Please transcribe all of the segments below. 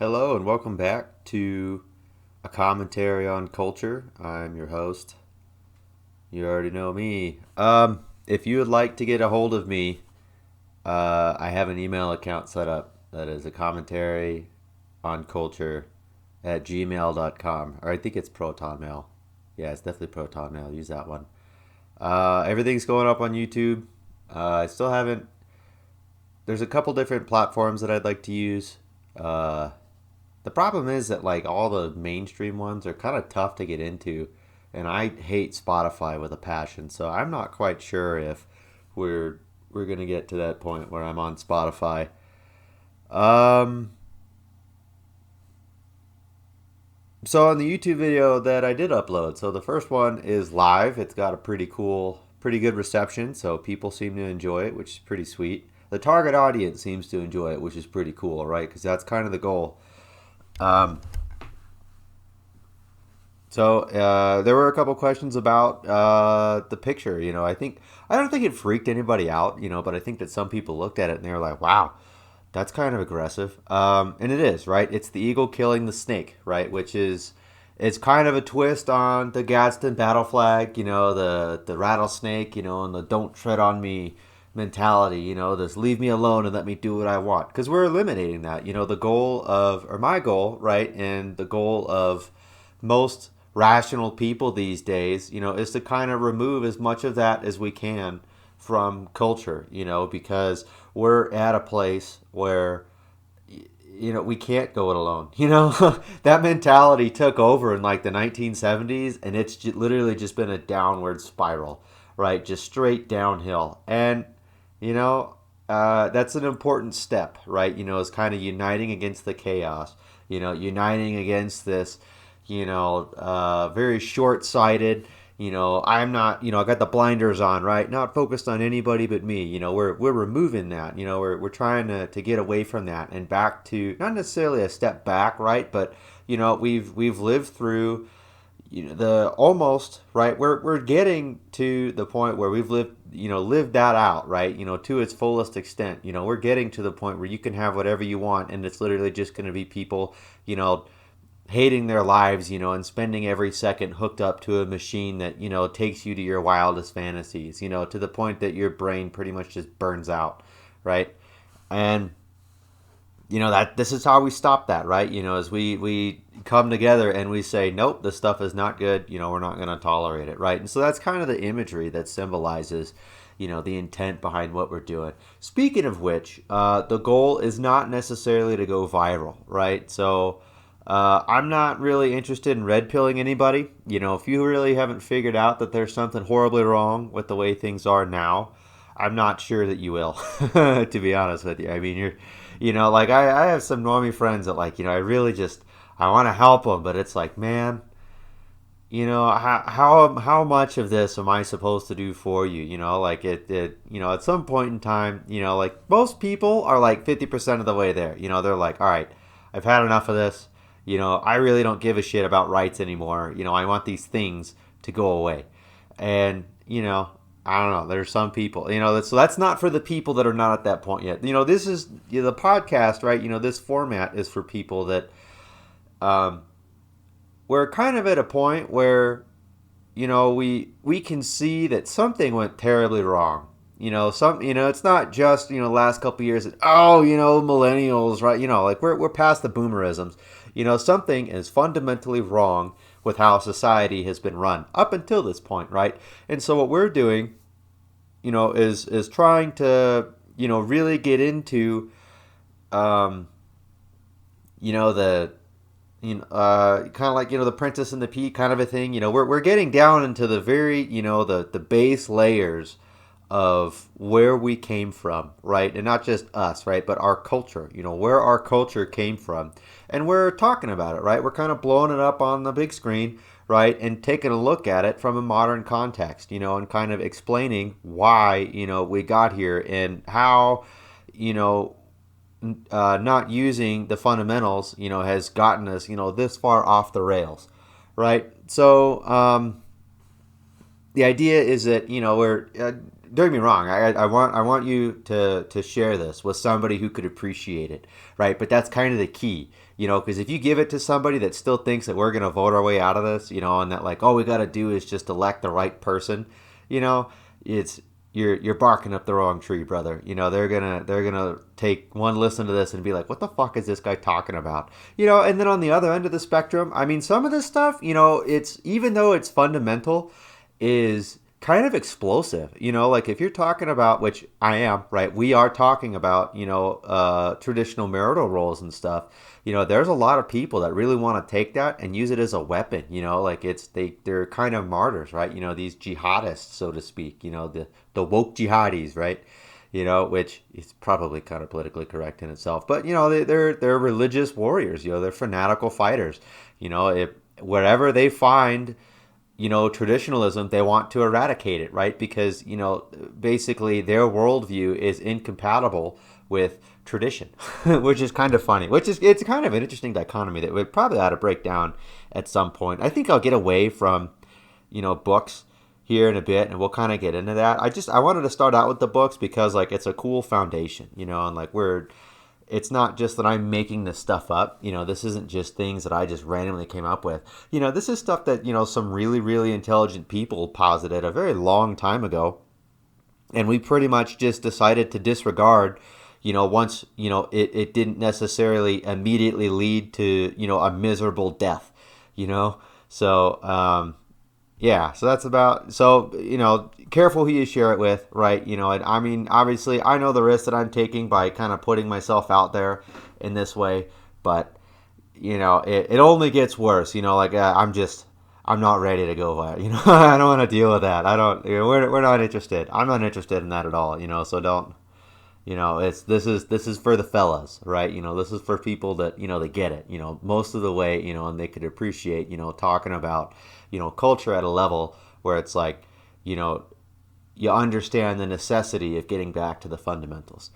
Hello and welcome back to a commentary on culture. I'm your host. You already know me. If you would like to get a hold of me, I have an email account set up that is a commentary on culture at gmail.com. Or I think it's Proton Mail. Yeah, it's definitely Proton Mail. Use that one. Everything's going up on YouTube. I still haven't. There's a couple different platforms that I'd like to use. Uh, The problem is that like all the mainstream ones are kind of tough to get into, and I hate Spotify with a passion. So I'm not quite sure if we're gonna get to that point where I'm on Spotify. Um, so on the YouTube video that I did upload, so the first one is live. It's got a pretty good reception. So people seem to enjoy it, which is pretty sweet. The target audience seems to enjoy it, which is pretty cool, right? Because that's kind of the goal. Um, So there were a couple questions about the picture. I don't think it freaked anybody out. But I think that some people looked at it and they were like, "Wow, that's kind of aggressive." And it is, right? It's the eagle killing the snake, right? It's kind of a twist on the Gadsden battle flag. The rattlesnake. And the "don't tread on me" mentality. This "leave me alone and let me do what I want." Because we're eliminating that. The goal of, or my goal, right, and the goal of most rational people these days, is to kind of remove as much of that as we can from culture, because we're at a place where, we can't go it alone. That mentality took over in like the 1970s, and it's literally just been a downward spiral, right? Just straight downhill. And, you know, that's an important step, right? Is kind of uniting against the chaos, uniting against this very short sighted. I'm not. I got the blinders on, right? Not focused on anybody but me. We're removing that. We're trying to get away from that and back to not necessarily a step back, right? But we've lived through the almost right. We're getting to the point where we've lived that out, right? To its fullest extent. We're getting to the point where you can have whatever you want, and it's literally just going to be people, hating their lives, and spending every second hooked up to a machine that, takes you to your wildest fantasies, to the point that your brain pretty much just burns out, right? And, that this is how we stop that, right? As we come together and we say, nope, this stuff is not good, we're not going to tolerate it, right? And so that's kind of the imagery that symbolizes, the intent behind what we're doing. Speaking of which, the goal is not necessarily to go viral, right? So, I'm not really interested in red pilling anybody. If you really haven't figured out that there's something horribly wrong with the way things are now, I'm not sure that you will, to be honest with you. I mean, like I have some normie friends that like, I really just, I want to help them, but it's like, man, how much of this am I supposed to do for you? Like at some point in time, like most people are like 50% of the way there. They're like, all right, I've had enough of this. I really don't give a shit about rights anymore. I want these things to go away. And, I don't know. There's some people, so that's not for the people that are not at that point yet. This is the podcast, right? This format is for people that, we're kind of at a point where, we can see that something went terribly wrong. It's not just, the last couple of years that, millennials, right? Like we're past the boomerisms. Something is fundamentally wrong with how society has been run up until this point, right? And so what we're doing, is trying to, really get into, the, kind of like, the Princess and the Pea kind of a thing. We're getting down into the very, the base layers of where we came from, right? And not just us, right? But our culture, where our culture came from. And we're talking about it, right? We're kind of blowing it up on the big screen, right? And taking a look at it from a modern context, and kind of explaining why, we got here and how, not using the fundamentals, has gotten us, this far off the rails, right? So, the idea is that, we're don't get me wrong. I want you to share this with somebody who could appreciate it, right? But that's kind of the key Because if you give it to somebody that still thinks that we're going to vote our way out of this, and that like all we got to do is just elect the right person, you know, it's you're barking up the wrong tree, brother. They're gonna take one listen to this and be like, what the fuck is this guy talking about? And then on the other end of the spectrum, I mean, some of this stuff, it's even though it's fundamental, is kind of explosive. Like if you're talking about, which I am, right? We are talking about, traditional marital roles and stuff. There's a lot of people that really want to take that and use it as a weapon. Like they're kind of martyrs, right? These jihadists, so to speak. The woke jihadis, right? Which is probably kind of politically correct in itself, but they're religious warriors. They're fanatical fighters. If wherever they find traditionalism, they want to eradicate it, right? Because, basically their worldview is incompatible with tradition, which is kind of funny, it's kind of an interesting dichotomy that we probably ought to break down at some point. I think I'll get away from, books here in a bit, and we'll kind of get into that. I wanted to start out with the books because like it's a cool foundation, and like it's not just that I'm making this stuff up. This isn't just things that I just randomly came up with. This is stuff that, some really, really intelligent people posited a very long time ago. And we pretty much just decided to disregard, once, it didn't necessarily immediately lead to, a miserable death, So, yeah, so that's careful who you share it with, right? And I mean, obviously, I know the risk that I'm taking by kind of putting myself out there in this way, but, it only gets worse, like I'm not ready to go by it, I don't want to deal with that. We're not interested. I'm not interested in that at all, so don't, this is for the fellas, right? This is for people that, they get it, most of the way, and they could appreciate, talking about, culture at a level where it's like, you understand the necessity of getting back to the fundamentals.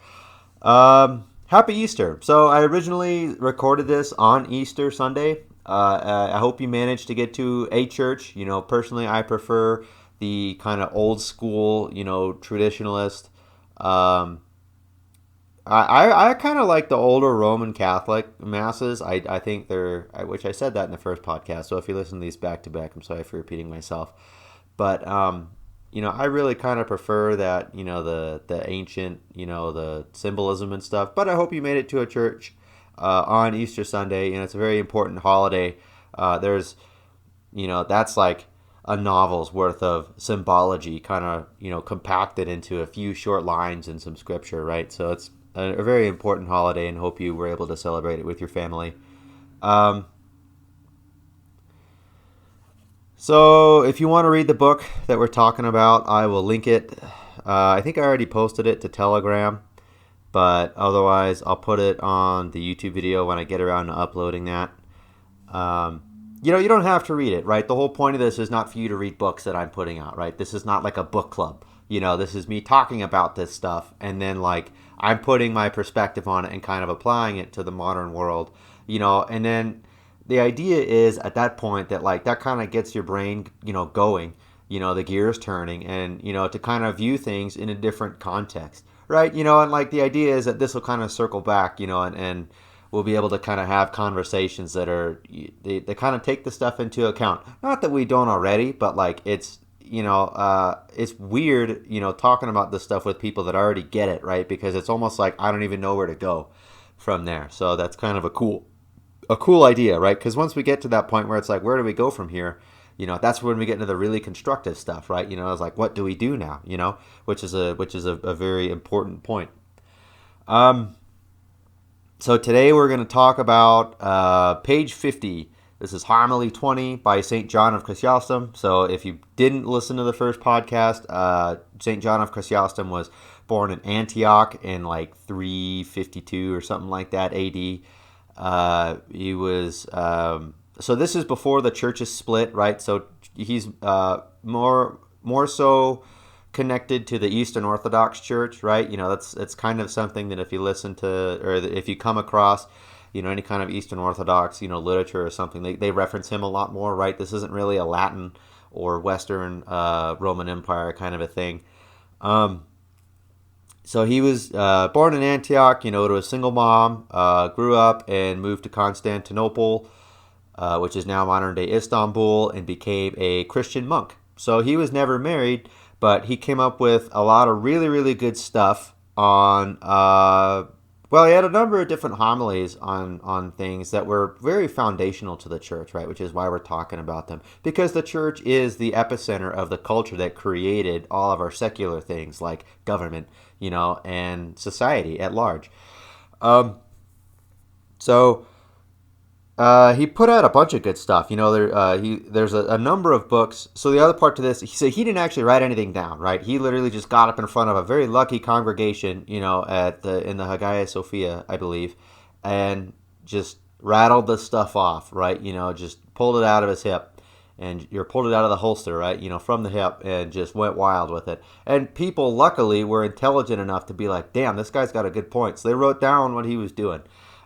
Happy Easter. So I originally recorded this on Easter Sunday. I hope you managed to get to a church. Personally, I prefer the kind of old school, traditionalist. I kind of like the older Roman Catholic masses. I think which I said that in the first podcast. So if you listen to these back to back, I'm sorry for repeating myself. But, I really kind of prefer that, the ancient, the symbolism and stuff. But I hope you made it to a church on Easter Sunday. It's a very important holiday. There's, that's like a novel's worth of symbology kind of, compacted into a few short lines and some scripture, right? So it's a very important holiday, and hope you were able to celebrate it with your family. So if you want to read the book that we're talking about, I will link it. I think I already posted it to Telegram, but otherwise I'll put it on the YouTube video when I get around to uploading that. You don't have to read it, right? The whole point of this is not for you to read books that I'm putting out, right? This is not like a book club. This is me talking about this stuff, and then like I'm putting my perspective on it and kind of applying it to the modern world, and then the idea is at that point that like that kind of gets your brain, going, the gears turning, and, to kind of view things in a different context, right? And like the idea is that this will kind of circle back, and we'll be able to kind of have conversations that are, they kind of take the stuff into account. Not that we don't already, but like it's, it's weird, talking about this stuff with people that already get it, right? Because it's almost like I don't even know where to go from there. So that's kind of a cool idea, right? Because once we get to that point where it's like, where do we go from here? That's when we get into the really constructive stuff, right? It's like, what do we do now? Which is a very important point. So today we're going to talk about page 50. This is Homily 20 by St. John of Chrysostom. So if you didn't listen to the first podcast, St. John of Chrysostom was born in Antioch in like 352 or something like that AD. He was so this is before the churches split, right? So he's more so connected to the Eastern Orthodox Church, right? That's kind of something that if you listen to, or if you come across, any kind of Eastern Orthodox, literature or something, they reference him a lot more, right? This isn't really a Latin or Western Roman Empire kind of a thing. So he was born in Antioch, to a single mom, grew up and moved to Constantinople, which is now modern day Istanbul, and became a Christian monk. So he was never married, but he came up with a lot of really, really good stuff on. Well, he had a number of different homilies on things that were very foundational to the church, right? Which is why we're talking about them. Because the church is the epicenter of the culture that created all of our secular things like government, and society at large. Um, so he put out a bunch of good stuff. There's a number of books. So the other part to this, he didn't actually write anything down, right? He literally just got up in front of a very lucky congregation, in the Hagia Sophia, I believe, and just rattled the stuff off, right? Just pulled it out of his hip, and you're pulled it out of the holster, right? From the hip, and just went wild with it. And people, luckily, were intelligent enough to be like, "Damn, this guy's got a good point." So they wrote down what he was doing.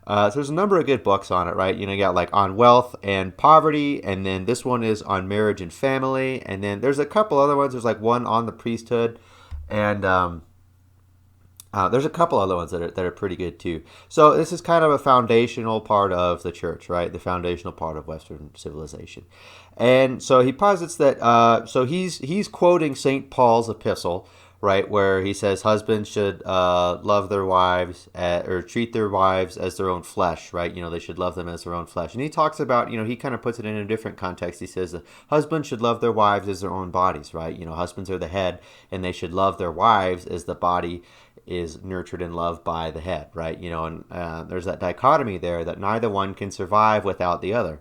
So there's a number of good books on it, right? You got like on wealth and poverty, and then this one is on marriage and family, and then there's a couple other ones. There's like one on the priesthood, and there's a couple other ones that are pretty good too. So this is kind of a foundational part of the church, right? The foundational part of Western civilization, and so he posits that. So he's quoting Saint Paul's epistle, right, where he says husbands should love their wives or treat their wives as their own flesh, right? They should love them as their own flesh. And he talks about, he kind of puts it in a different context. He says that husbands should love their wives as their own bodies, right? Husbands are the head, and they should love their wives as the body is nurtured and loved by the head, right? And there's that dichotomy there that neither one can survive without the other.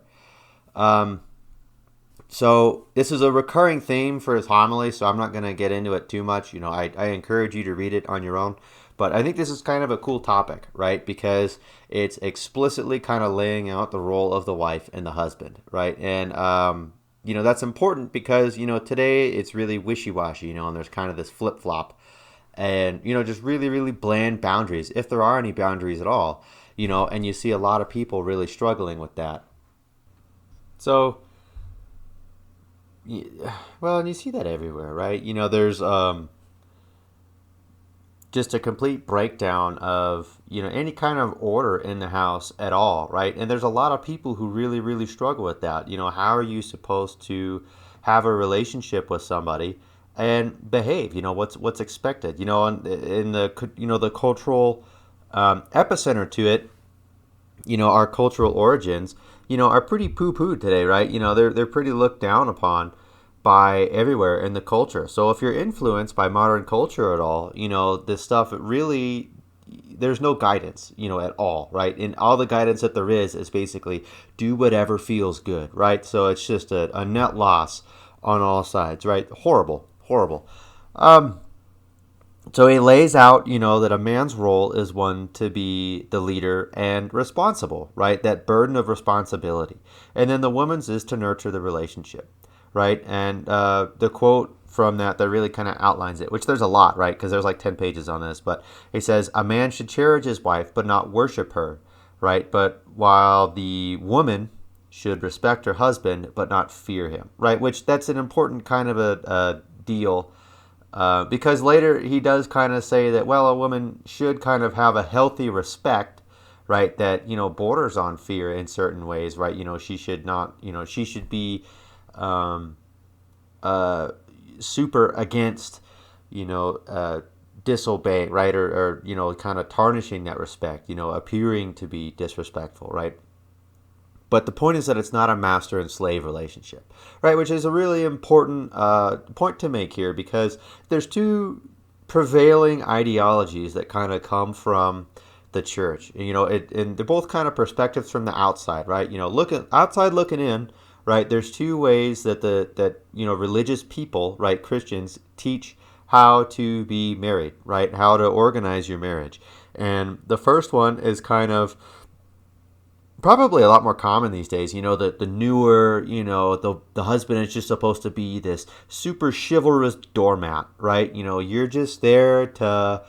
So this is a recurring theme for his homily, so I'm not going to get into it too much. I encourage you to read it on your own. But I think this is kind of a cool topic, right? Because it's explicitly kind of laying out the role of the wife and the husband, right? And, that's important because, today it's really wishy-washy, and there's kind of this flip-flop. And, just really, really bland boundaries, if there are any boundaries at all, and you see a lot of people really struggling with that. So, well, and you see that everywhere, right? There's just a complete breakdown of, any kind of order in the house at all, right? And there's a lot of people who really, really struggle with that. How are you supposed to have a relationship with somebody and behave? What's expected? And in the cultural epicenter to it, our cultural origins, are pretty poo-pooed today, right? They're pretty looked down upon by everywhere in the culture. So if you're influenced by modern culture at all, this stuff really, there's no guidance, at all, right? And all the guidance that there is basically do whatever feels good, right? So it's just a net loss on all sides, right? Horrible, horrible. So he lays out, that a man's role is one to be the leader and responsible, right? That burden of responsibility. And then the woman's is to nurture the relationship, right? And the quote from that really kind of outlines it, which there's a lot, right? Because there's like 10 pages on this. But he says, a man should cherish his wife, but not worship her, right? But while the woman should respect her husband, but not fear him, right? Which that's an important kind of a deal. Because later he does kind of say that, well, a woman should kind of have a healthy respect, right? That, borders on fear in certain ways, right? She should not, she should be super against, disobeying, right? Or kind of tarnishing that respect, appearing to be disrespectful, right? But the point is that it's not a master and slave relationship, right? Which is a really important point to make here, because there's two prevailing ideologies that kind of come from the church. And they're both kind of perspectives from the outside, right? Outside looking in, right? There's two ways that religious people, right, Christians, teach how to be married, right? How to organize your marriage. And the first one is kind of probably a lot more common these days. The newer, the husband is just supposed to be this super chivalrous doormat, right? You're just there to,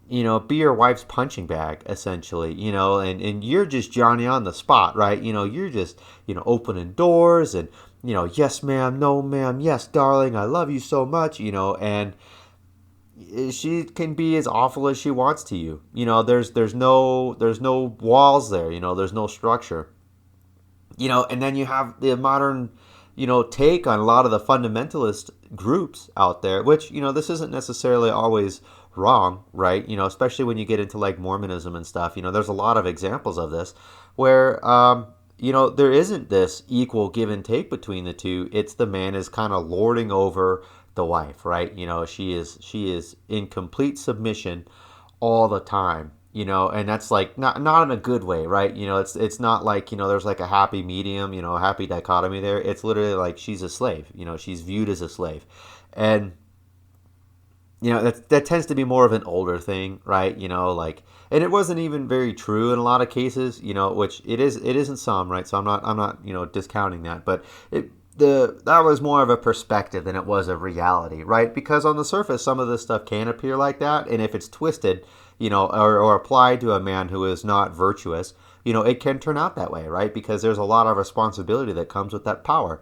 be your wife's punching bag, essentially, and you're just Johnny on the spot, right? You're just, opening doors and, yes, ma'am, no, ma'am, yes, darling, I love you so much, and she can be as awful as she wants to you. There's no walls there. There's no structure. And then you have the modern, take on a lot of the fundamentalist groups out there, which, this isn't necessarily always wrong, right? Especially when you get into like Mormonism and stuff, there's a lot of examples of this where, there isn't this equal give and take between the two. It's the man is kind of lording over the wife, right? She is in complete submission all the time. And that's like not in a good way, right? It's not like, there's like a happy medium, a happy dichotomy there. It's literally like she's a slave. She's viewed as a slave. And that tends to be more of an older thing, right? And it wasn't even very true in a lot of cases, which it isn't some, right? So I'm not discounting that, but that was more of a perspective than it was a reality, right? Because on the surface, some of this stuff can appear like that, and if it's twisted, or applied to a man who is not virtuous, it can turn out that way, right? Because there's a lot of responsibility that comes with that power.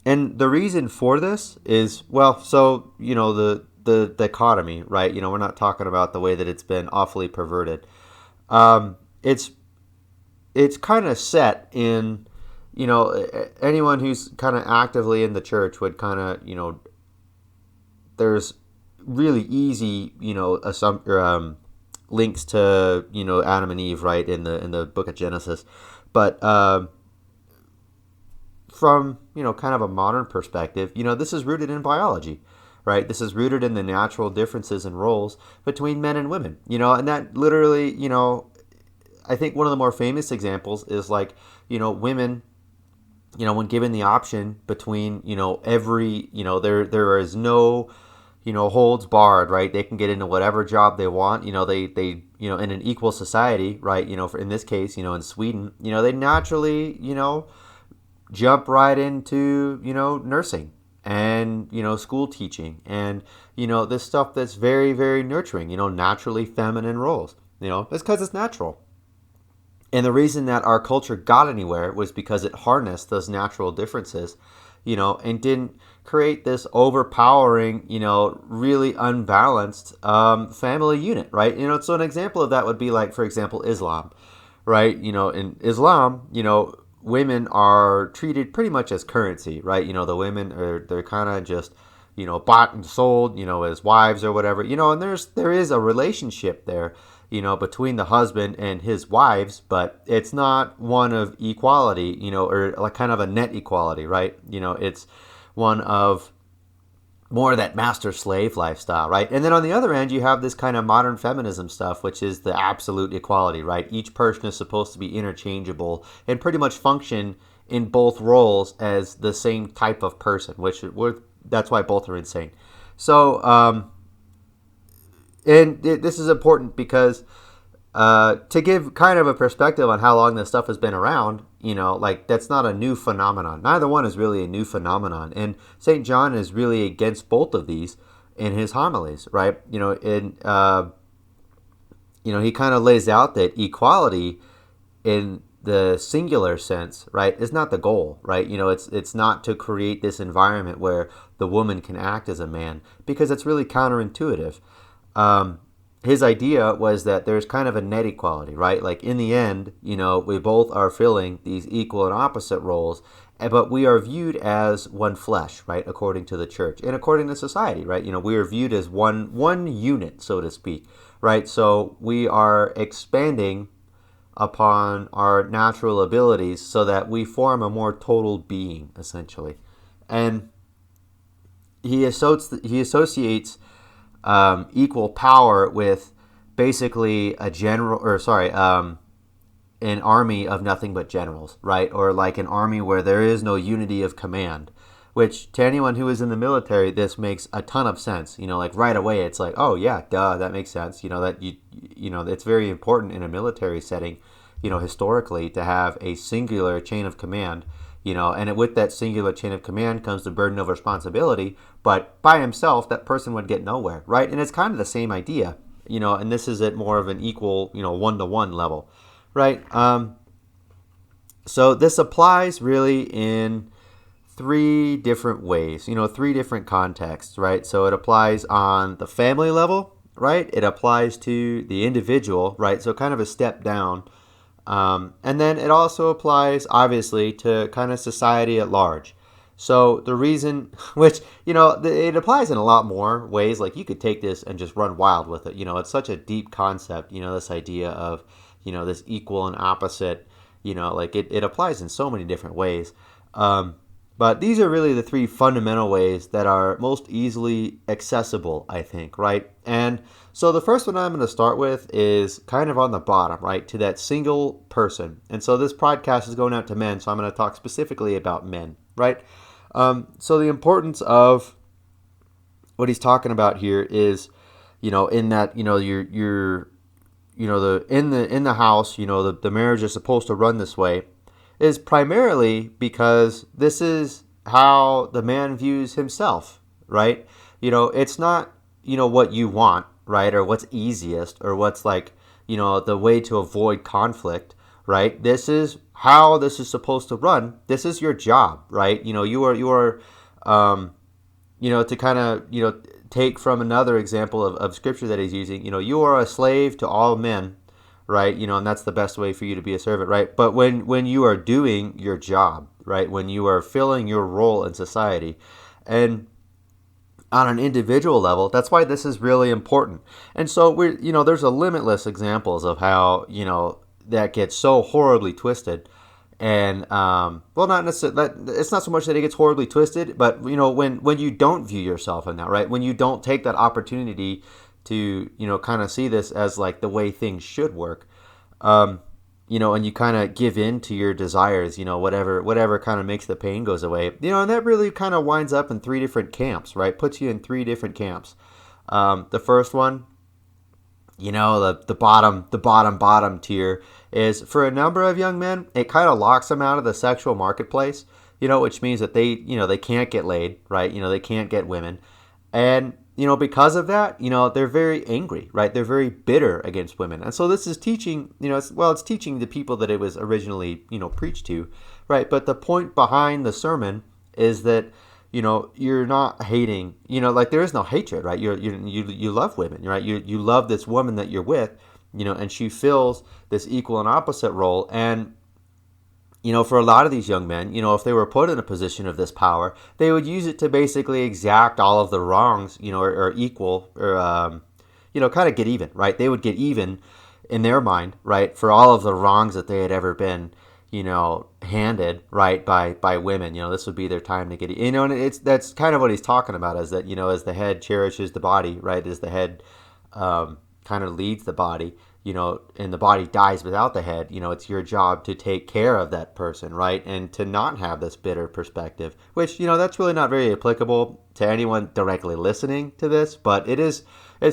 And the reason for this is, well, so, the dichotomy, right? We're not talking about the way that it's been awfully perverted. It's kind of set in, anyone who's kind of actively in the church would kind of, there's really easy, links to, Adam and Eve, right, in the book of Genesis. But from, kind of a modern perspective, this is rooted in biology, right? This is rooted in the natural differences in roles between men and women, and that literally, I think one of the more famous examples is like, women, when given the option between, every, there is no, holds barred, right? They can get into whatever job they want. They in an equal society, right? For, in this case, in Sweden, they naturally, jump right into, nursing and, school teaching and, this stuff that's very, very nurturing, naturally feminine roles, it's because it's natural. And the reason that our culture got anywhere was because it harnessed those natural differences, and didn't create this overpowering, really unbalanced family unit, right? So an example of that would be like, for example, Islam, right? In Islam, women are treated pretty much as currency, right? The women they're kind of just, bought and sold, as wives or whatever, and there is a relationship there, between the husband and his wives, but it's not one of equality, or like kind of a net equality, right? It's one of more that master-slave lifestyle, right? And then on the other end, you have this kind of modern feminism stuff, which is the absolute equality, right? Each person is supposed to be interchangeable and pretty much function in both roles as the same type of person, that's why both are insane. So, and this is important because to give kind of a perspective on how long this stuff has been around, like that's not a new phenomenon. Neither one is really a new phenomenon. And St. John is really against both of these in his homilies, right? He kind of lays out that equality in the singular sense, right, is not the goal, right? It's not to create this environment where the woman can act as a man, because it's really counterintuitive. His idea was that there's kind of a net equality, right? Like in the end, we both are filling these equal and opposite roles, but we are viewed as one flesh, right? According to the church and according to society, right? We are viewed as one unit, so to speak, right? So we are expanding upon our natural abilities so that we form a more total being, essentially. And he associates equal power with basically an army of nothing but generals, right? Or like an army where there is no unity of command, which to anyone who is in the military, this makes a ton of sense. Like right away, it's like, oh yeah, duh, that makes sense. That it's very important in a military setting, historically, to have a singular chain of command. And with that singular chain of command comes the burden of responsibility. But by himself, that person would get nowhere, right? And it's kind of the same idea, and this is at more of an equal, one-to-one level, right? So this applies really in three different ways, three different contexts, right? So it applies on the family level, right? It applies to the individual, right? So kind of a step down. And then it also applies, obviously, to kind of society at large. So the reason, which, it applies in a lot more ways. Like you could take this and just run wild with it. It's such a deep concept, this idea of, this equal and opposite, like it applies in so many different ways. But these are really the three fundamental ways that are most easily accessible, I think, right? And so the first one I'm going to start with is kind of on the bottom, right, to that single person. And so this podcast is going out to men, so I'm going to talk specifically about men, right? So the importance of what he's talking about here is, in that, you're in the house, the marriage is supposed to run this way, is primarily because this is how the man views himself, right? It's not, what you want, right? Or what's easiest or what's like, the way to avoid conflict, right? This is how this is supposed to run. This is your job, right? You are, to kind of, take from another example of scripture that he's using, you are a slave to all men, right? And that's the best way for you to be a servant, right? But when you are doing your job, right? When you are filling your role in society, and on an individual level, that's why this is really important. And so there's a limitless examples of how, that gets so horribly twisted. And not necessarily. It's not so much that it gets horribly twisted, but when you don't view yourself in that, right? When you don't take that opportunity to kind of see this as like the way things should work, and you kind of give in to your desires, whatever kind of makes the pain goes away, and that really kind of winds up in three different camps, right? Puts you in three different camps. The first one, the bottom tier is for a number of young men, it kind of locks them out of the sexual marketplace, which means that they can't get laid, right? They can't get women. And, because of that, they're very angry, right? They're very bitter against women. And so this is teaching, it's teaching the people that it was originally, preached to, right? But the point behind the sermon is that, you're not hating, like there is no hatred, right? You love women, right? You love this woman that you're with, and she fills this equal and opposite role. And, for a lot of these young men, if they were put in a position of this power, they would use it to basically exact all of the wrongs, or equal, or, kind of get even, right? They would get even in their mind, right, for all of the wrongs that they had ever been, handed, right, by women. This would be their time to get, and that's kind of what he's talking about, is that, as the head cherishes the body, right, as the head kind of leads the body, and the body dies without the head, it's your job to take care of that person, right, and to not have this bitter perspective, which, that's really not very applicable to anyone directly listening to this, but it's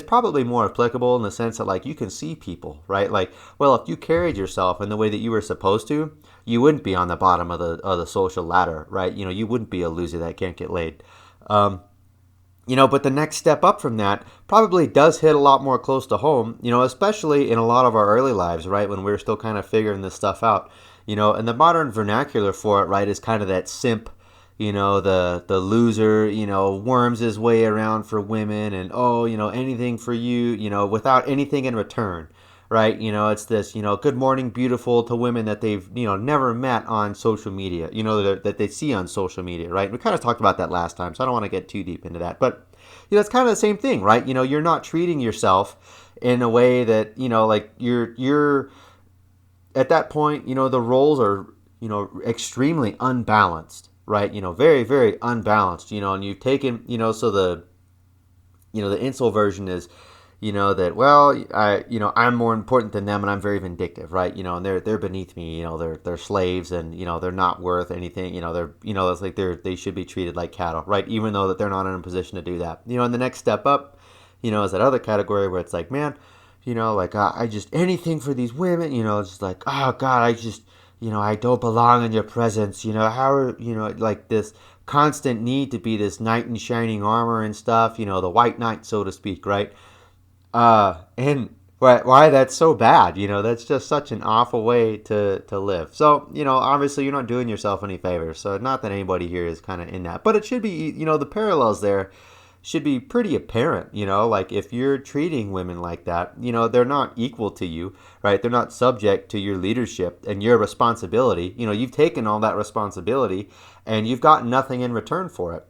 probably more applicable in the sense that, like, you can see people, right? Like, well, if you carried yourself in the way that you were supposed to, you wouldn't be on the bottom of the social ladder, right? You wouldn't be a loser that can't get laid. But the next step up from that probably does hit a lot more close to home, especially in a lot of our early lives, right? When we're still kind of figuring this stuff out, and the modern vernacular for it, right, is kind of that simp, the loser, worms his way around for women and, anything for you, without anything in return, right? It's this, good morning, beautiful to women that they've, never met on social media, that they see on social media, right? We kind of talked about that last time, so I don't want to get too deep into that. But, it's kind of the same thing, right? You're not treating yourself in a way that, like you're at that point, the roles are, extremely unbalanced, right? Very, very unbalanced, and you've taken, so the insult version is, that, well, I'm more important than them and I'm very vindictive, right? And they're beneath me, they're slaves and, they're not worth anything, it's like they should be treated like cattle, right? Even though that they're not in a position to do that, and the next step up, is that other category where it's like, man, like, I just, anything for these women, it's just like, oh God, I just, I don't belong in your presence, how are, like this constant need to be this knight in shining armor and stuff, the white knight, so to speak, right? And why that's so bad. That's just such an awful way to live. So, obviously you're not doing yourself any favors. So not that anybody here is kind of in that, but it should be, the parallels there should be pretty apparent. Like if you're treating women like that, they're not equal to you, right? They're not subject to your leadership and your responsibility. You've taken all that responsibility and you've gotten nothing in return for it,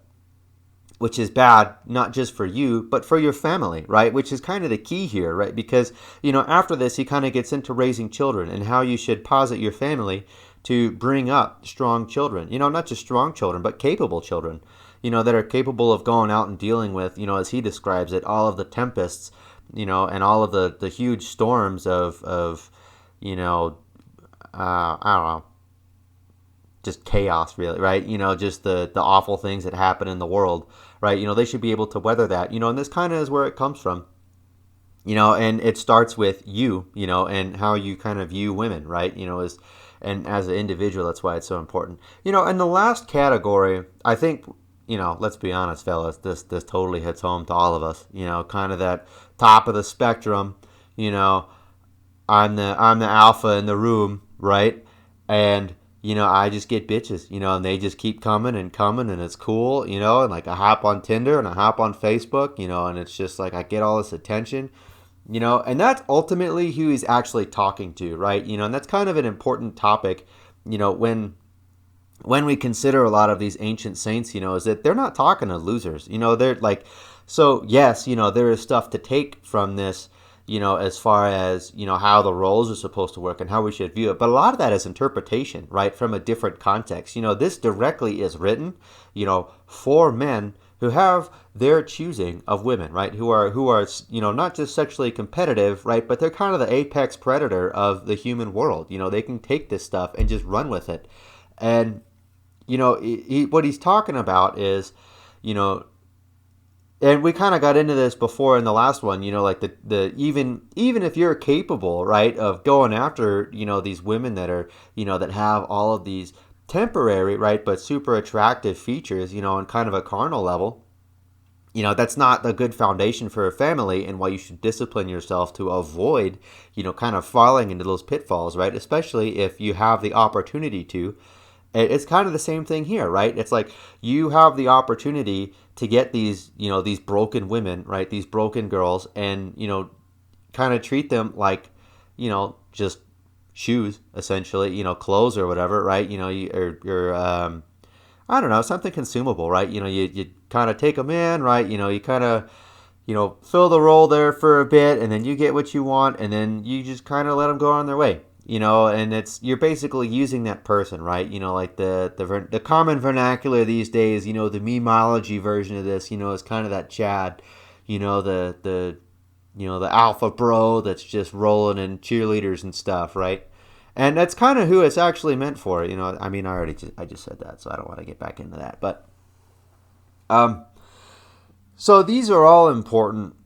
which is bad, not just for you, but for your family, right? Which is kind of the key here, right? Because, after this, he kind of gets into raising children and how you should posit your family to bring up strong children, not just strong children, but capable children, that are capable of going out and dealing with, as he describes it, all of the tempests, and all of the huge storms of I don't know, just chaos, really, right? Just the awful things that happen in the world, right? They should be able to weather that, and this kind of is where it comes from, and it starts with you, and how you kind of view women, right? And as an individual, that's why it's so important. And the last category, I think, let's be honest, fellas, this totally hits home to all of us, kind of that top of the spectrum, I'm the alpha in the room, right? And I just get bitches, and they just keep coming and coming, and it's cool, and like I hop on Tinder and I hop on Facebook, and it's just like I get all this attention, and that's ultimately who he's actually talking to, right? And that's kind of an important topic, when we consider a lot of these ancient saints, is that they're not talking to losers, they're like, so yes, there is stuff to take from this, as far as, how the roles are supposed to work and how we should view it. But a lot of that is interpretation, right, from a different context. This directly is written, for men who have their choosing of women, right, who are, not just sexually competitive, right, but they're kind of the apex predator of the human world. They can take this stuff and just run with it. And, what he's talking about is, and we kind of got into this before in the last one, like the even if you're capable, right, of going after, these women that are, that have all of these temporary, right, but super attractive features, on kind of a carnal level, that's not a good foundation for a family, and why you should discipline yourself to avoid, kind of falling into those pitfalls, right, especially if you have the opportunity to. It's kind of the same thing here, right? It's like you have the opportunity to get these, these broken women, right? These broken girls, and, kind of treat them like, just shoes, essentially, clothes or whatever, right? You're I don't know, something consumable, right? You kind of take them in, right? You kind of, fill the role there for a bit, and then you get what you want, and then you just kind of let them go on their way. And you're basically using that person, right? Like the common vernacular these days, the memeology version of this, is kind of that Chad, the alpha bro that's just rolling in cheerleaders and stuff, right? And that's kind of who it's actually meant for, I mean, I just said that, so I don't want to get back into that, but so these are all important,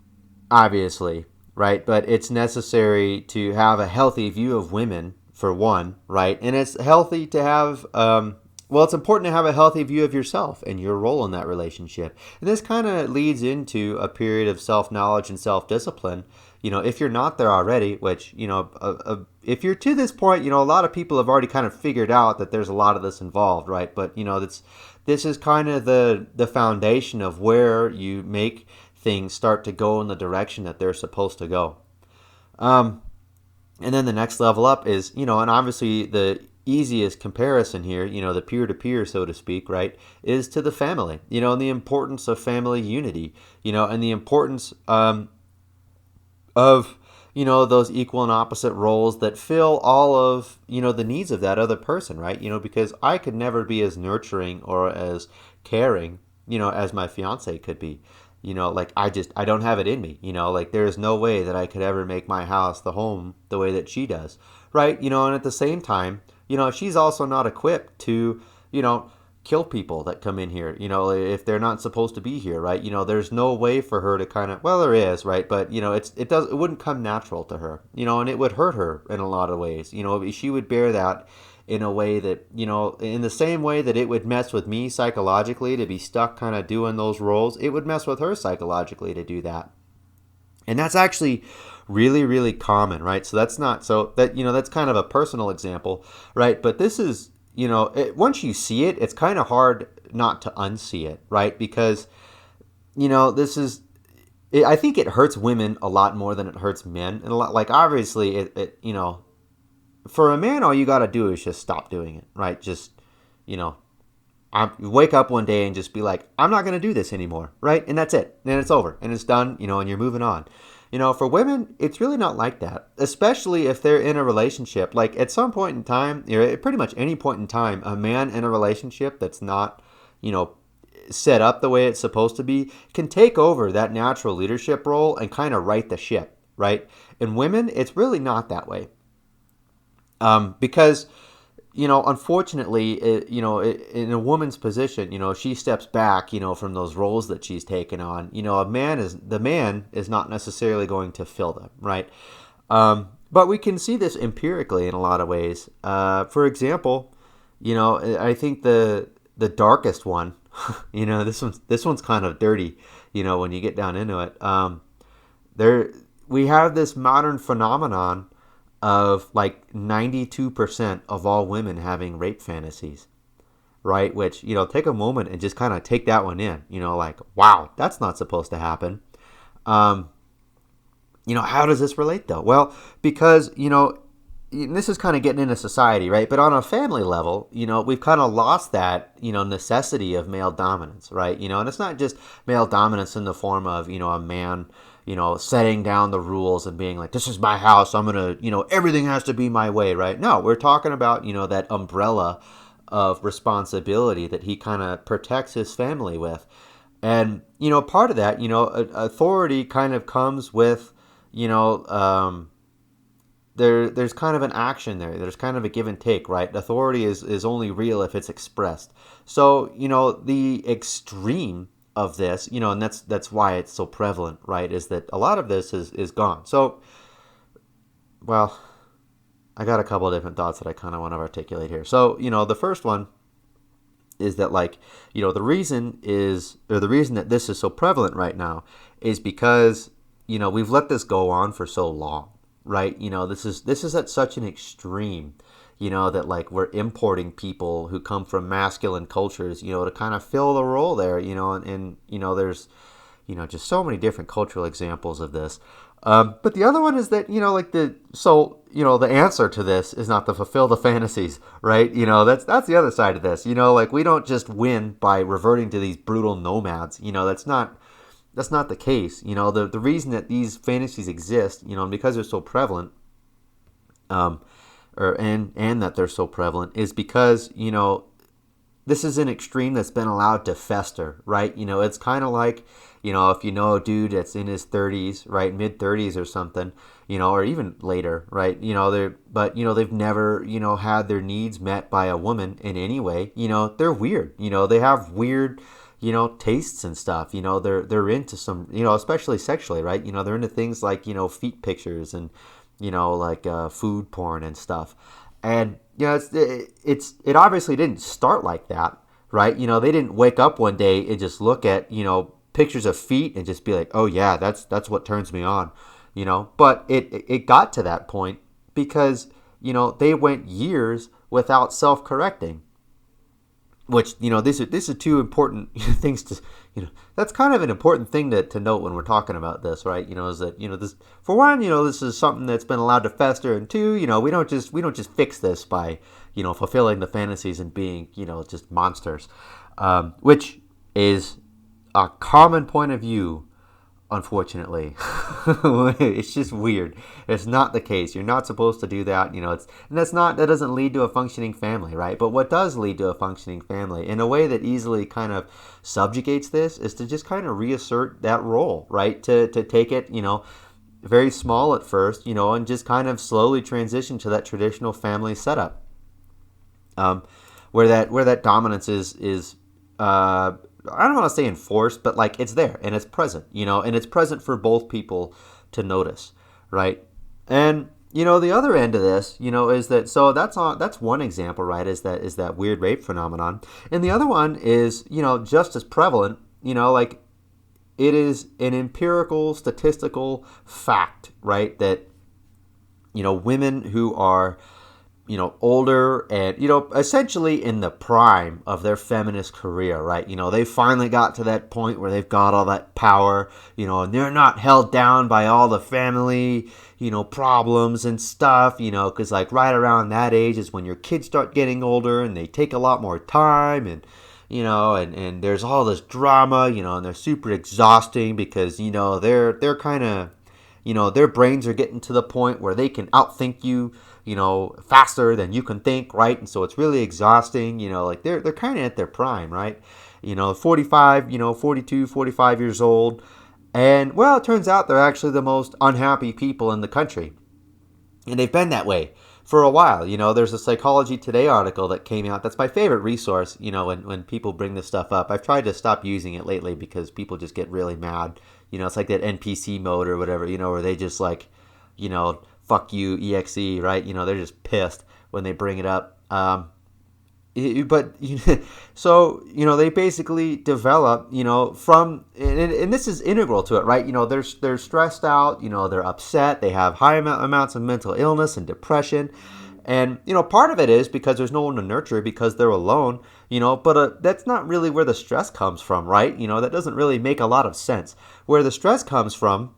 obviously, right? But it's necessary to have a healthy view of women, for one, right? And it's healthy to have, it's important to have a healthy view of yourself and your role in that relationship. And this kind of leads into a period of self-knowledge and self-discipline. If you're not there already, which, if you're to this point, a lot of people have already kind of figured out that there's a lot of this involved, right? But, this is kind of the foundation of where you make things start to go in the direction that they're supposed to go. And then the next level up is, and obviously the easiest comparison here, the peer-to-peer, so to speak, right, is to the family, and the importance of family unity, and the importance of, those equal and opposite roles that fill all of, the needs of that other person, right? Because I could never be as nurturing or as caring, as my fiance could be. Like I don't have it in me, like there's no way that I could ever make my house the home the way that she does, right? And at the same time, she's also not equipped to, kill people that come in here, if they're not supposed to be here, right? There's no way for her to kind of, well, there is, right? But, it wouldn't come natural to her, and it would hurt her in a lot of ways. She would bear that in a way that, in the same way that it would mess with me psychologically to be stuck kind of doing those roles, it would mess with her psychologically to do that. And that's actually really, really common, right? So that's not, so that, that's kind of a personal example, right? But this is, once you see it, it's kind of hard not to unsee it, right? Because, this is, I think it hurts women a lot more than it hurts men. And a lot, like, obviously, for a man, all you got to do is just stop doing it, right? Just, you know, wake up one day and just be like, I'm not going to do this anymore, right? And that's it. And it's over and it's done, and you're moving on. For women, it's really not like that, especially if they're in a relationship. Like at some point in time, at pretty much any point in time, a man in a relationship that's not, set up the way it's supposed to be can take over that natural leadership role and kind of right the ship, right? In women, it's really not that way. Because unfortunately, in a woman's position, she steps back, from those roles that she's taken on. The man is not necessarily going to fill them, right? But we can see this empirically in a lot of ways. For example, I think the darkest one, this one's kind of dirty, when you get down into it. There we have this modern phenomenon of like 92% of all women having rape fantasies, right? Which, take a moment and just kind of take that one in, like, wow, that's not supposed to happen. How does this relate though? Well, because, this is kind of getting into society, right? But on a family level, we've kind of lost that, necessity of male dominance, right? And it's not just male dominance in the form of, a man, setting down the rules and being like, this is my house, I'm going to, everything has to be my way, right? No, we're talking about, that umbrella of responsibility that he kind of protects his family with. And, part of that, authority kind of comes with, there's kind of an action there. There's kind of a give and take, right? Authority is only real if it's expressed. So, the extreme of this, and that's why it's so prevalent, right? Is that a lot of this is gone. So, well, I got a couple of different thoughts that I kind of want to articulate here. So, the first one is that, like, the reason that this is so prevalent right now is because, we've let this go on for so long, right? This is at such an extreme, that like we're importing people who come from masculine cultures, to kind of fill the role there, and there's, just so many different cultural examples of this. But the other one is that, the answer to this is not to fulfill the fantasies, right? That's the other side of this, like we don't just win by reverting to these brutal nomads, that's not the case. The reason that these fantasies exist, and because they're so prevalent, and that they're so prevalent is because, this is an extreme that's been allowed to fester, right? It's kind of like, if a dude that's in his 30s, right, mid 30s or something, or even later, right, they've never, had their needs met by a woman in any way, they're weird, they have weird, tastes and stuff, they're into some, especially sexually, right, they're into things like, feet pictures and, like food porn and stuff. And, it obviously didn't start like that, right? They didn't wake up one day and just look at, pictures of feet and just be like, oh yeah, that's what turns me on, but it got to that point because, they went years without self-correcting. Which, these are two important things to, that's kind of an important thing to note when we're talking about this, right? Is that, this, for one, this is something that's been allowed to fester, and two, we don't just fix this by, fulfilling the fantasies and being, just monsters, which is a common point of view. Unfortunately, it's just weird. It's not the case. You're not supposed to do that. That doesn't lead to a functioning family, right? But what does lead to a functioning family in a way that easily kind of subjugates this is to just kind of reassert that role, right? To take it, very small at first, and just kind of slowly transition to that traditional family setup, where that dominance is I don't want to say enforced, but like it's there and it's present, and it's present for both people to notice, right? And the other end of this, is that, so that's one example, right? Is that weird rape phenomenon, and the other one is, just as prevalent, like it is an empirical statistical fact, right? That, women who are, older and, essentially in the prime of their feminist career, right? They finally got to that point where they've got all that power, and they're not held down by all the family, problems and stuff, because like right around that age is when your kids start getting older and they take a lot more time and, and there's all this drama, and they're super exhausting because, they're kind of, their brains are getting to the point where they can outthink you, faster than you can think, right? And so it's really exhausting, like they're kind of at their prime, right? 45, 42, 45 years old. And well, it turns out they're actually the most unhappy people in the country. And they've been that way for a while. There's a Psychology Today article that came out. That's my favorite resource, when people bring this stuff up. I've tried to stop using it lately because people just get really mad. It's like that NPC mode or whatever, where they just like, fuck you, EXE, right? They're just pissed when they bring it up. But so they basically develop from and this is integral to it, right? They're stressed out, they're upset, they have high amounts of mental illness and depression, and part of it is because there's no one to nurture because they're alone, but that's not really where the stress comes from, right? That doesn't really make a lot of sense. Where the stress comes from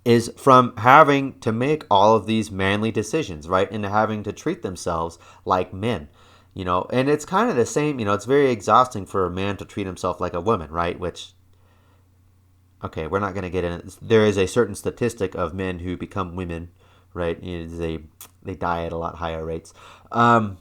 is from having to make all of these manly decisions, right? And having to treat themselves like men. And it's kind of the same, it's very exhausting for a man to treat himself like a woman, right? Which, okay, we're not going to get in it. There is a certain statistic of men who become women, right? They die at a lot higher rates. But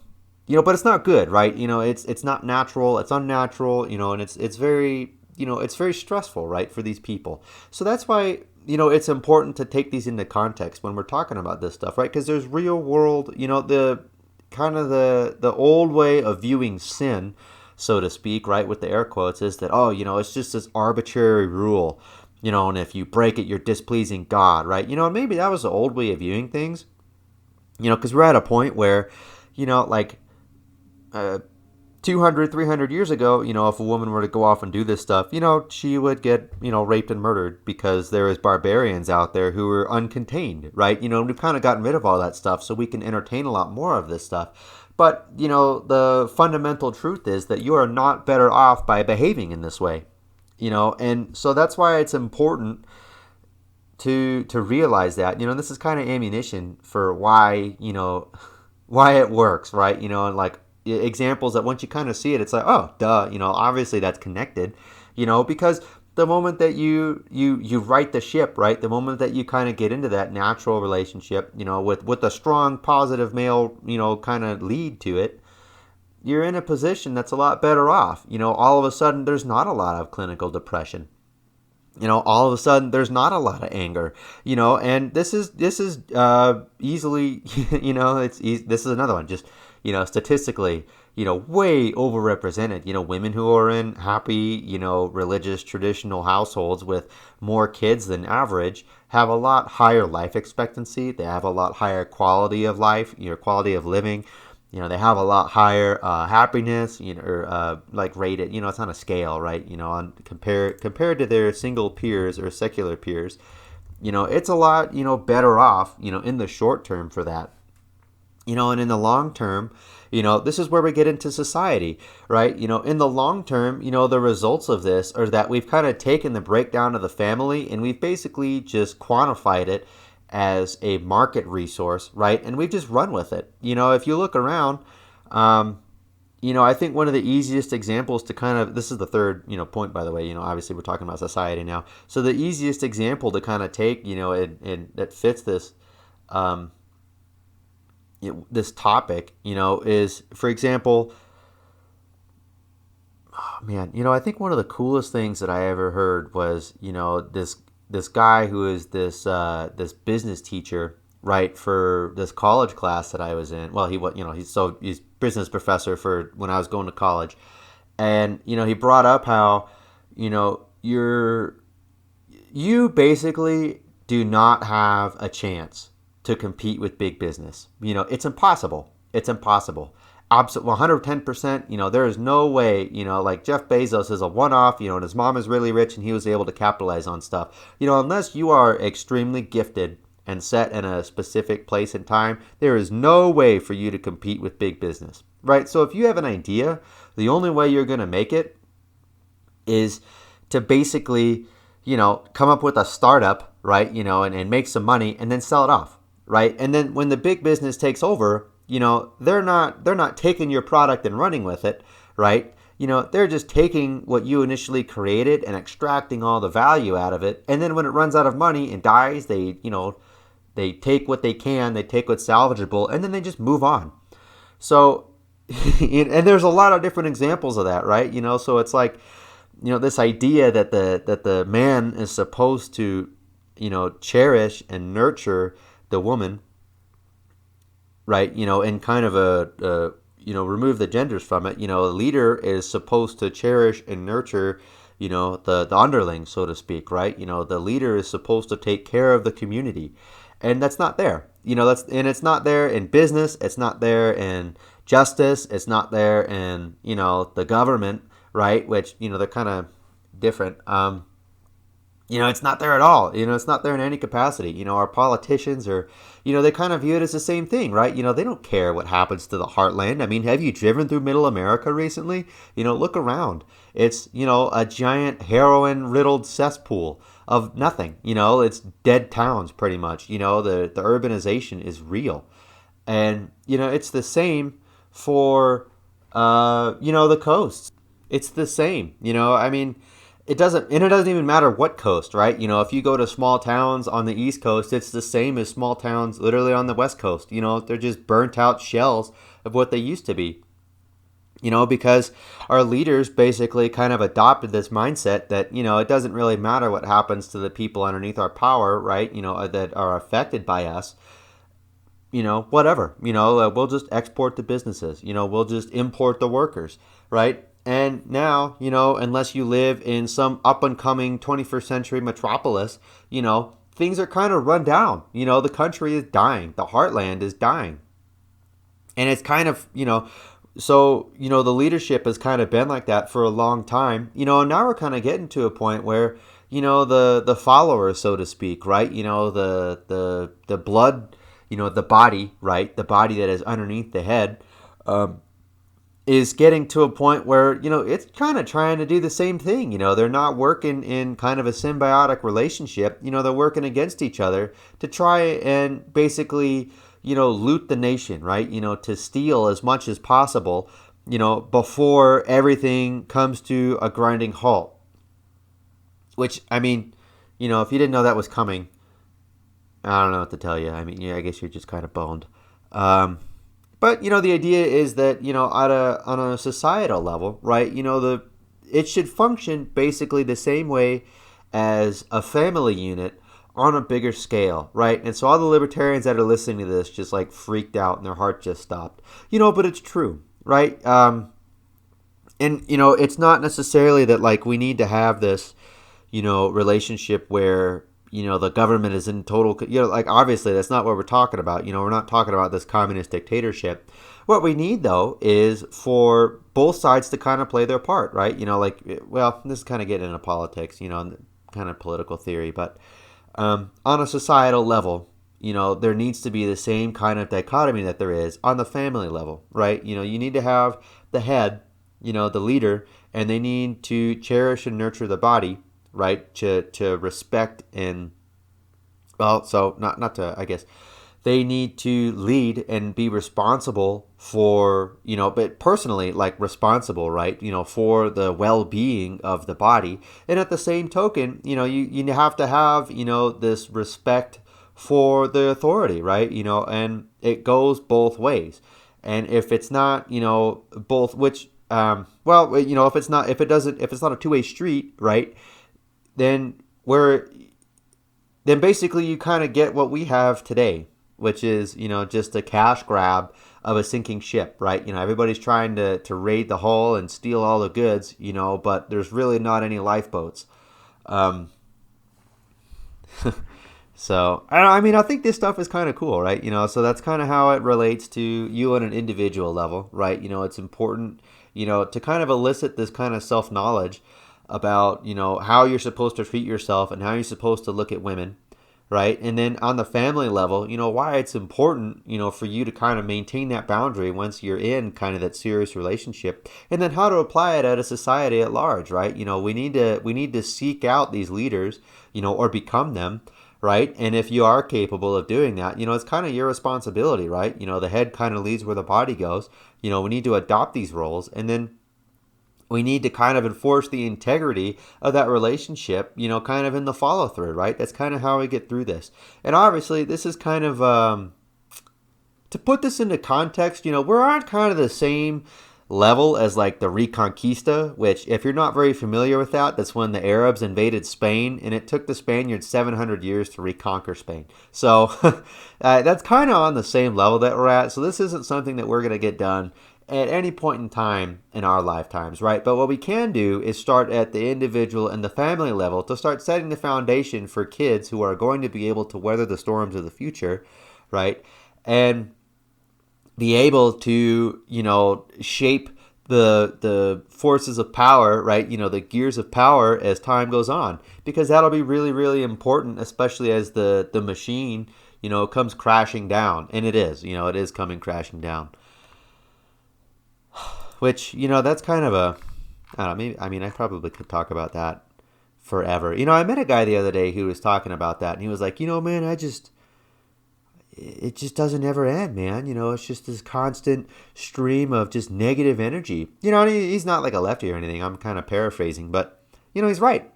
it's not good, right? It's not natural, it's unnatural, and it's very, it's very stressful, right, for these people. So that's why, it's important to take these into context when we're talking about this stuff, right? Because there's real world, the kind of the old way of viewing sin, so to speak, right, with the air quotes, is that, it's just this arbitrary rule, and if you break it, you're displeasing God, right? And maybe that was the old way of viewing things, because we're at a point where, like 200, 300 years ago, if a woman were to go off and do this stuff, she would get, raped and murdered because there is barbarians out there who are uncontained, right? We've kind of gotten rid of all that stuff so we can entertain a lot more of this stuff. But, the fundamental truth is that you are not better off by behaving in this way, and so that's why it's important to realize that, this is kind of ammunition for why, why it works, right? And like, examples that once you kind of see it, it's like, oh, duh, obviously that's connected, because the moment that you right the ship, right, the moment that you kind of get into that natural relationship, with a strong positive male, kind of lead to it, you're in a position that's a lot better off. All of a sudden there's not a lot of clinical depression. All of a sudden there's not a lot of anger, and this is easily, this is another one, just, statistically, way overrepresented. Women who are in happy, religious, traditional households with more kids than average have a lot higher life expectancy. They have a lot higher quality of life, quality of living. They have a lot higher happiness, or like rated, it's on a scale, right? On compared to their single peers or secular peers, it's a lot, better off, in the short term for that. And in the long term, this is where we get into society, right? In the long term, the results of this are that we've kind of taken the breakdown of the family and we've basically just quantified it as a market resource, right? And we've just run with it. If you look around, I think one of the easiest examples to kind of, this is the third, point, by the way, obviously we're talking about society now. So the easiest example to kind of take, and that fits this, this topic, is, for example, oh man, I think one of the coolest things that I ever heard was, this guy who is this business teacher, right, for this college class that I was in. Well, he's business professor for when I was going to college, and he brought up how you basically do not have a chance to compete with big business. It's impossible. It's impossible. absolutely 110%. There is no way, like Jeff Bezos is a one-off, and his mom is really rich and he was able to capitalize on stuff. Unless you are extremely gifted and set in a specific place and time, there is no way for you to compete with big business, right? So if you have an idea, the only way you're going to make it is to basically, come up with a startup, right? And make some money and then sell it off, right? And then when the big business takes over, they're not taking your product and running with it, right? They're just taking what you initially created and extracting all the value out of it. And then when it runs out of money and dies, they take what they can, they take what's salvageable, and then they just move on. So, and there's a lot of different examples of that, right? So it's like, this idea that the man is supposed to, cherish and nurture the woman, right? And kind of remove the genders from it. A leader is supposed to cherish and nurture, the underling, so to speak, right? The leader is supposed to take care of the community, and that's not there. It's not there in business. It's not there in justice. It's not there in the government, right? Which they're kind of different. It's not there at all. It's not there in any capacity. Our politicians are, they kind of view it as the same thing, right? They don't care what happens to the heartland. I mean, have you driven through Middle America recently? Look around. It's, a giant heroin-riddled cesspool of nothing. It's dead towns pretty much. The urbanization is real. And, it's the same for, the coasts. It's the same. I mean, it doesn't even matter what coast, right? If you go to small towns on the East Coast, it's the same as small towns literally on the West Coast. They're just burnt out shells of what they used to be. Because our leaders basically kind of adopted this mindset that, it doesn't really matter what happens to the people underneath our power, right? That are affected by us. Whatever, we'll just export the businesses, we'll just import the workers, right? And now, unless you live in some up and coming 21st century metropolis, things are kind of run down. The country is dying. The heartland is dying. And it's kind of, so, the leadership has kind of been like that for a long time, and now we're kind of getting to a point where, the followers, so to speak, right? The blood, the body, right? The body that is underneath the head, is getting to a point where, it's kind of trying to do the same thing. They're not working in kind of a symbiotic relationship. They're working against each other to try and basically, loot the nation, right? To steal as much as possible, before everything comes to a grinding halt. Which, I mean, if you didn't know that was coming, I don't know what to tell you. I mean, I guess you're just kind of boned. But, the idea is that, on a societal level, right, it should function basically the same way as a family unit on a bigger scale, right? And so all the libertarians that are listening to this just like freaked out and their heart just stopped, but it's true, right? And, it's not necessarily that like we need to have this, relationship where, the government is in total, like obviously that's not what we're talking about. We're not talking about this communist dictatorship. What we need though is for both sides to kind of play their part, right? Well, this is kind of getting into politics, kind of political theory, but on a societal level, there needs to be the same kind of dichotomy that there is on the family level, right? You need to have the head, the leader, and they need to cherish and nurture the body, right? To respect and, well, so not to, I guess, they need to lead and be responsible for, but personally, like responsible, right? For the well-being of the body. And at the same token, you have to have, this respect for the authority, right? And it goes both ways. And if it's not, both, which, if it's not a two-way street, right? Then basically you kind of get what we have today, which is, just a cash grab of a sinking ship, right? Everybody's trying to raid the hull and steal all the goods, but there's really not any lifeboats. So, I mean, I think this stuff is kind of cool, right? So that's kind of how it relates to you on an individual level, right? It's important, to kind of elicit this kind of self knowledge about, how you're supposed to treat yourself and how you're supposed to look at women, right? And then on the family level, why it's important, for you to kind of maintain that boundary once you're in kind of that serious relationship, and then how to apply it at a society at large, right? We need to seek out these leaders, or become them, right? And if you are capable of doing that, it's kind of your responsibility, right? The head kind of leads where the body goes. We need to adopt these roles, and then we need to kind of enforce the integrity of that relationship, kind of in the follow through, right? That's kind of how we get through this. And obviously, this is kind of, to put this into context, we're on kind of the same level as like the Reconquista, which, if you're not very familiar with that, that's when the Arabs invaded Spain, and it took the Spaniards 700 years to reconquer Spain. So that's kind of on the same level that we're at. So this isn't something that we're going to get done at any point in time in our lifetimes, right? But what we can do is start at the individual and the family level to start setting the foundation for kids who are going to be able to weather the storms of the future, right? And be able to, shape the forces of power, right? The gears of power as time goes on, because that'll be really, really important, especially as the machine, comes crashing down. And it is coming crashing down. Which, that's kind of I don't know, maybe, I mean, I probably could talk about that forever. I met a guy the other day who was talking about that, and he was like, man, it just doesn't ever end, man. It's just this constant stream of just negative energy. And he's not like a lefty or anything. I'm kind of paraphrasing, but, he's right.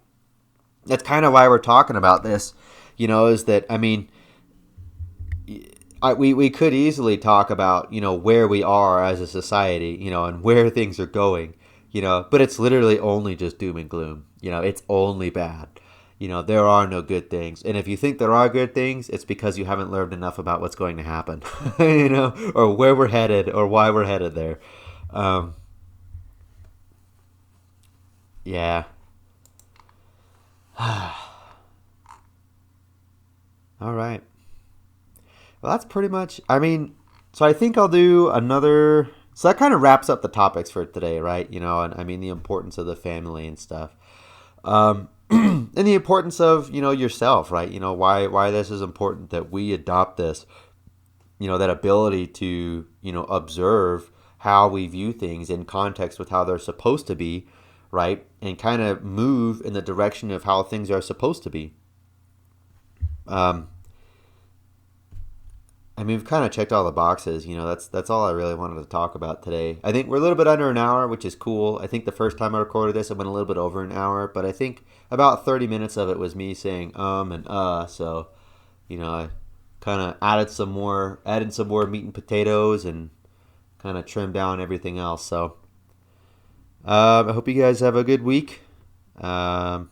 That's kind of why we're talking about this, is that, I mean, we could easily talk about, where we are as a society, and where things are going, but it's literally only just doom and gloom. It's only bad. There are no good things. And if you think there are good things, it's because you haven't learned enough about what's going to happen, or where we're headed or why we're headed there. Yeah. All right. Well, that's pretty much, I mean, so I think I'll do another. So that kind of wraps up the topics for today, right? And I mean, the importance of the family and stuff. And the importance of, yourself, right? Why this is important that we adopt this, that ability to, observe how we view things in context with how they're supposed to be, right? And kind of move in the direction of how things are supposed to be. I mean, we've kind of checked all the boxes. That's all I really wanted to talk about today. I think we're a little bit under an hour, which is cool. I think the first time I recorded this, I went a little bit over an hour, but I think about 30 minutes of it was me saying and So, I kind of added some more meat and potatoes, and kind of trimmed down everything else. So, I hope you guys have a good week. Yeah.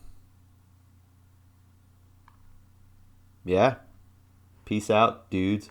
Peace out, dudes.